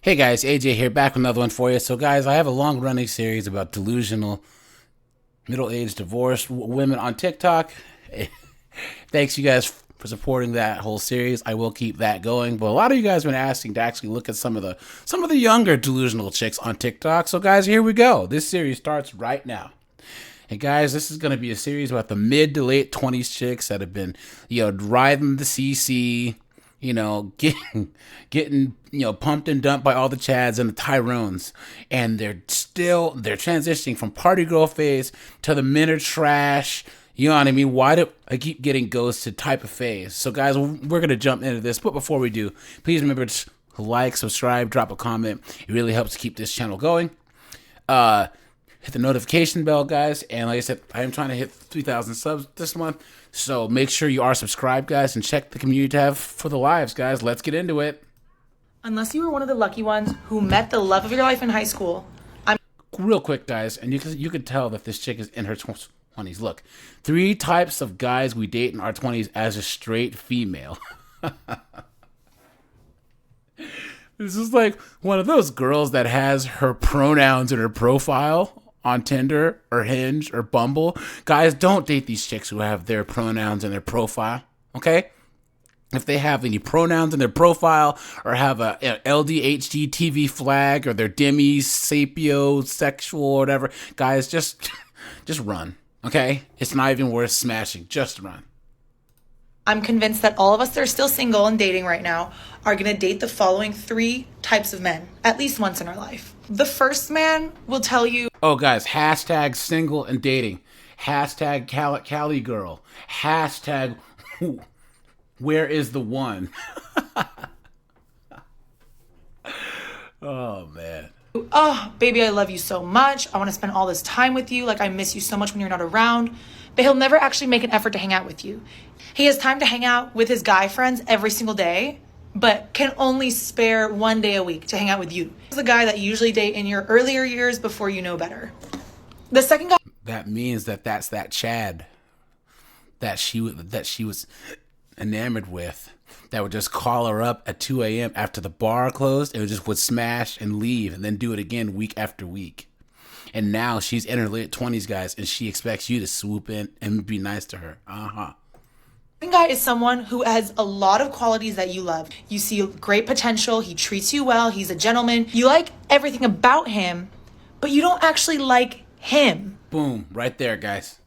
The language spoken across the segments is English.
Hey guys, AJ here, back with another one for you. So guys, I have a long running series about delusional, middle-aged, divorced women on TikTok. Thanks you guys for supporting that whole series. I will keep that going. But a lot of you guys have been asking to actually look at some of the younger delusional chicks on TikTok. So guys, here we go. This series starts right now. And guys, this is going to be a series about the mid to late 20s chicks that have been, driving the CC, getting, pumped and dumped by all the Chads and the Tyrones. And they're transitioning from party girl phase to the men are trash. You know what I mean? Why do I keep getting ghosted type of phase? So guys, we're going to jump into this. But before we do, please remember to like, subscribe, drop a comment. It really helps to keep this channel going. Hit the notification bell, guys. And like I said, I am trying to hit 3,000 subs this month. So make sure you are subscribed, guys, and check the community tab for the lives, guys. Let's get into it. Unless you were one of the lucky ones who met the love of your life in high school. Real quick, guys, and you could tell that this chick is in her 20s. Look, 3 types of guys we date in our 20s as a straight female. This is like one of those girls that has her pronouns in her profile on Tinder or Hinge or Bumble. Guys, don't date these chicks who have their pronouns in their profile, okay? If they have any pronouns in their profile or have a LDHD TV flag or their demi, sapio, sexual, or whatever, guys, just run, okay? It's not even worth smashing. Just run. I'm convinced that all of us that are still single and dating right now are going to date the following 3 types of men, at least once in our life. The first man will tell you, oh, guys, hashtag single and dating. Hashtag Cali girl. Hashtag where is the one? Oh, man. oh, baby, I love you so much. I want to spend all this time with you. Like, I miss you so much when you're not around. But he'll never actually make an effort to hang out with you. He has time to hang out with his guy friends every single day, but can only spare 1 day a week to hang out with you. He's the guy that you usually date in your earlier years before you know better. The second guy... That means that's that Chad that she was enamored with, that would just call her up at 2 a.m. after the bar closed and would smash and leave and then do it again week after week. And now she's in her late 20s, guys, and she expects you to swoop in and be nice to her. Second guy is someone who has a lot of qualities that you love. You see great potential. He treats you well. He's a gentleman. You like everything about him, but you don't actually like him. Boom, right there, guys.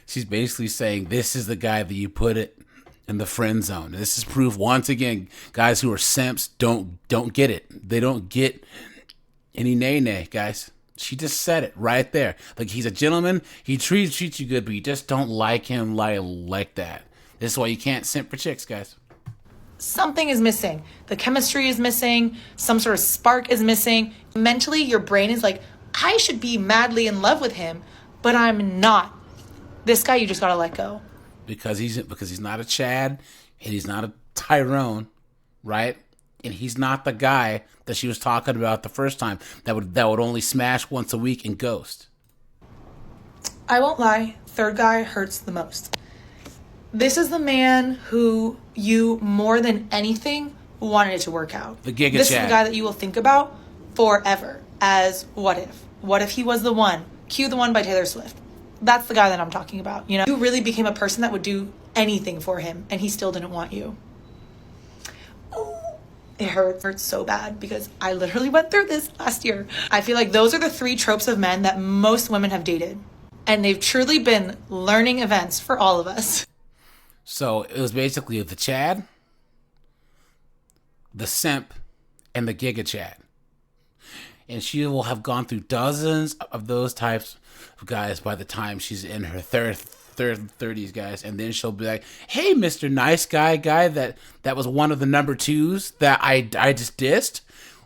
She's basically saying this is the guy that you put it in the friend zone. This is proof once again, guys who are simps don't get it. They don't get any nay, guys. She just said it right there. Like, he's a gentleman. He treats you good, but you just don't like him like that. This is why you can't simp for chicks, guys. Something is missing. The chemistry is missing. Some sort of spark is missing. Mentally, your brain is like, I should be madly in love with him, but I'm not. This guy, you just gotta let go. Because he's not a Chad and he's not a Tyrone, right? And he's not the guy that she was talking about the first time that would only smash once a week and ghost. I won't lie, third guy hurts the most. This is the man who you, more than anything, wanted it to work out. The Giga This Chad. is the guy that you will think about forever as what if. What if he was the one? Cue the One by Taylor Swift. That's the guy that I'm talking about. You really became a person that would do anything for him, and he still didn't want you. It hurts so bad because I literally went through this last year. I feel like those are the 3 tropes of men that most women have dated. And they've truly been learning events for all of us. So it was basically the Chad, the simp, and the Giga Chad. And she will have gone through dozens of those types of guys by the time she's in her 30s, guys. And then she'll be like, hey, Mr. Nice Guy that was one of the number 2s that I just dissed.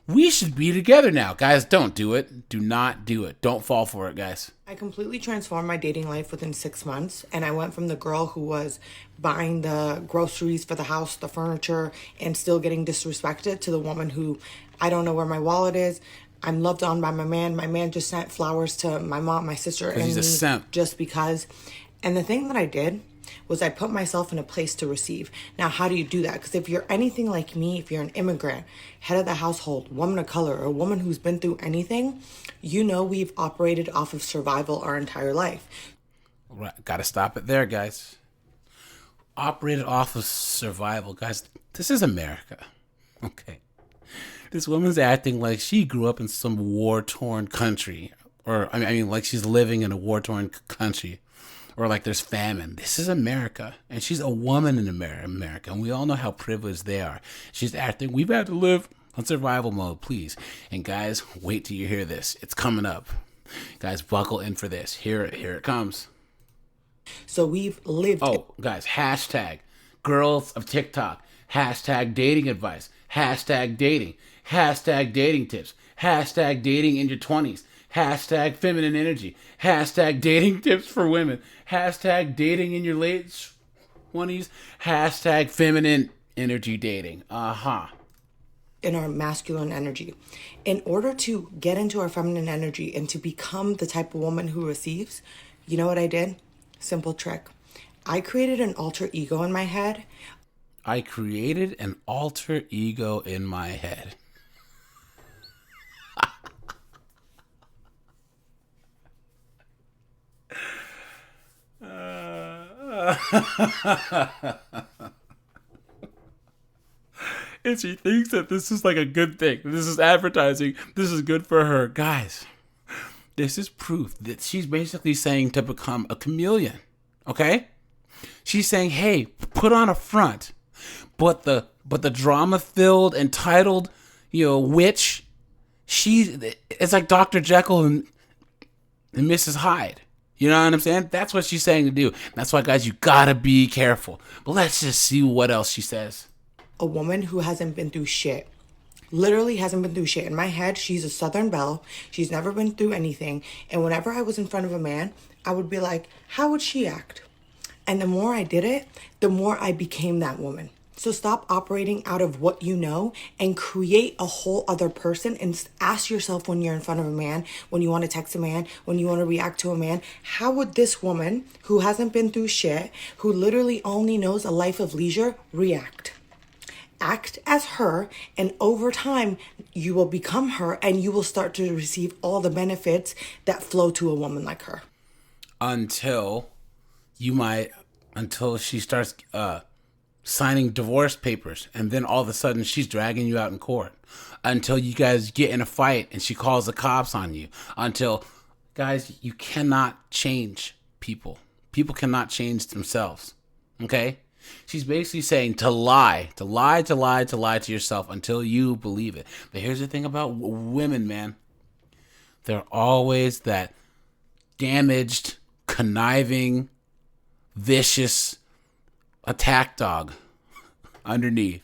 We should be together now. Guys, don't do it. Do not do it. Don't fall for it, guys. I completely transformed my dating life within 6 months, and I went from the girl who was buying the groceries for the house, the furniture, and still getting disrespected to the woman who, I don't know where my wallet is. I'm loved on by my man. My man just sent flowers to my mom, my sister, and he's a me simp. just because. And the thing that I did was I put myself in a place to receive. Now, how do you do that? Because if you're anything like me, if you're an immigrant, head of the household, woman of color, or a woman who's been through anything, you know we've operated off of survival our entire life. Right, gotta stop it there, guys. Operated off of survival. Guys, this is America. Okay. This woman's acting like she grew up in some war-torn country. Or, I mean, like she's living in a war-torn country. Or like there's famine. This is America. And she's a woman in America. And we all know how privileged they are. She's acting, we've had to live on survival mode, please. And guys, wait till you hear this. It's coming up. Guys, buckle in for this. Here it comes. So we've lived. Oh, guys, hashtag girls of TikTok. Hashtag dating advice. Hashtag dating. Hashtag dating tips. Hashtag dating in your 20s. Hashtag feminine energy. Hashtag dating tips for women. Hashtag dating in your late 20s. Hashtag feminine energy dating. In our masculine energy. In order to get into our feminine energy and to become the type of woman who receives, you know what I did? Simple trick. I created an alter ego in my head. I created an alter ego in my head. And she thinks that this is like a good thing. This is advertising. This is good for her. Guys, this is proof that she's basically saying to become a chameleon. Okay? She's saying, hey, put on a front. But the drama-filled, entitled, witch, it's like Dr. Jekyll and Mrs. Hyde. You know what I'm saying? That's what she's saying to do. That's why, guys, you gotta be careful. But let's just see what else she says. A woman who hasn't been through shit. Literally hasn't been through shit. In my head, she's a Southern belle. She's never been through anything. And whenever I was in front of a man, I would be like, how would she act? And the more I did it, the more I became that woman. So stop operating out of what you know and create a whole other person, and ask yourself when you're in front of a man, when you want to text a man, when you want to react to a man, how would this woman who hasn't been through shit, who literally only knows a life of leisure, react? Act as her, and over time you will become her, and you will start to receive all the benefits that flow to a woman like her. Until she starts signing divorce papers, and then all of a sudden she's dragging you out in court. Until you guys get in a fight and she calls the cops on you. Until, guys, you cannot change people. People cannot change themselves. Okay? She's basically saying to lie to yourself until you believe it. But here's the thing about women, man. They're always that damaged, conniving, vicious attack dog underneath.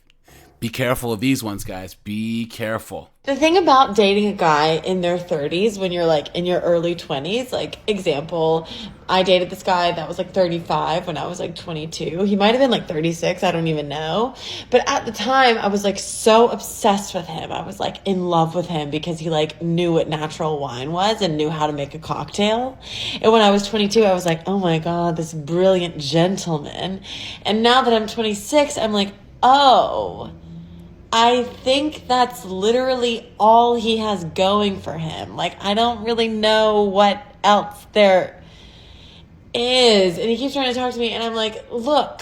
Be careful of these ones, guys. Be careful. The thing about dating a guy in their 30s when you're like in your early 20s, like example, I dated this guy that was like 35 when I was like 22. He might have been like 36. I don't even know. But at the time I was like so obsessed with him. I was like in love with him because he like knew what natural wine was and knew how to make a cocktail. And when I was 22, I was like, oh my God, this brilliant gentleman. And now that I'm 26, I'm like, oh, I think that's literally all he has going for him. Like, I don't really know what else there is. And he keeps trying to talk to me, and I'm like, look,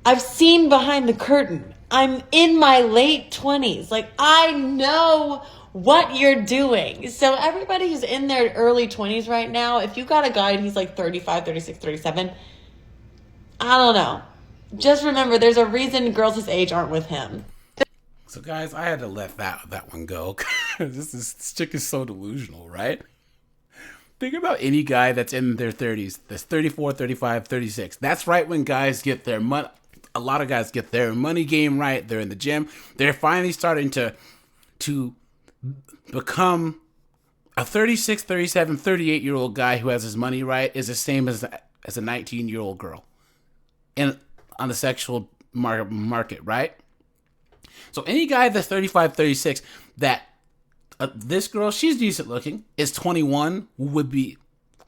I've seen behind the curtain. I'm in my late 20s. Like, I know what you're doing. So everybody who's in their early 20s right now, if you got a guy and he's like 35, 36, 37, I don't know. Just remember, there's a reason girls his age aren't with him. So, guys, I had to let that one go. This chick is so delusional, right? Think about any guy that's in their 30s, that's 34, 35, 36. That's right when guys get their money. A lot of guys get their money game right. They're in the gym. They're finally starting to become a 36, 37, 38-year-old guy who has his money right is the same as a 19-year-old girl on the sexual market, right? So any guy that's 35, 36, that this girl, she's decent looking, is 21, would be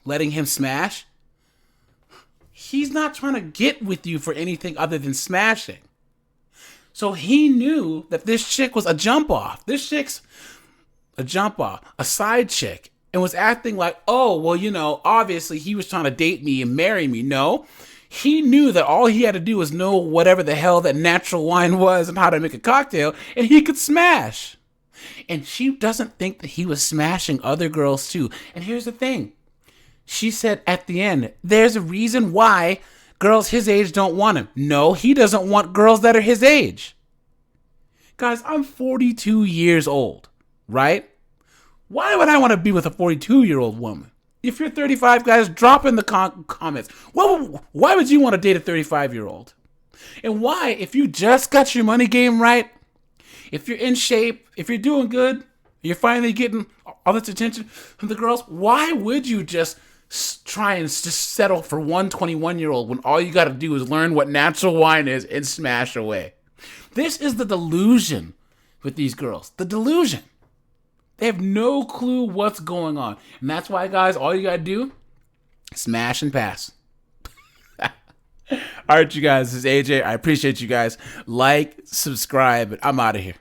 letting him smash, he's not trying to get with you for anything other than smashing. So he knew that this chick was a jump off. This chick's a jump off, a side chick, and was acting like, oh, well, you know, obviously he was trying to date me and marry me. No, he knew that all he had to do was know whatever the hell that natural wine was and how to make a cocktail, and he could smash. And she doesn't think that he was smashing other girls too. And here's the thing. She said at the end, there's a reason why girls his age don't want him. No, he doesn't want girls that are his age. Guys, I'm 42 years old. Right? Why would I want to be with a 42-year-old woman? If you're 35, guys, drop in the comments. Well, why would you want to date a 35-year-old? And why, if you just got your money game right, if you're in shape, if you're doing good, you're finally getting all this attention from the girls, why would you just try and just settle for one 21-year-old when all you got to do is learn what natural wine is and smash away? This is the delusion with these girls. The delusion. They have no clue what's going on. And that's why, guys, all you got to do, smash and pass. All right, you guys, this is AJ. I appreciate you guys. Like, subscribe, and I'm out of here.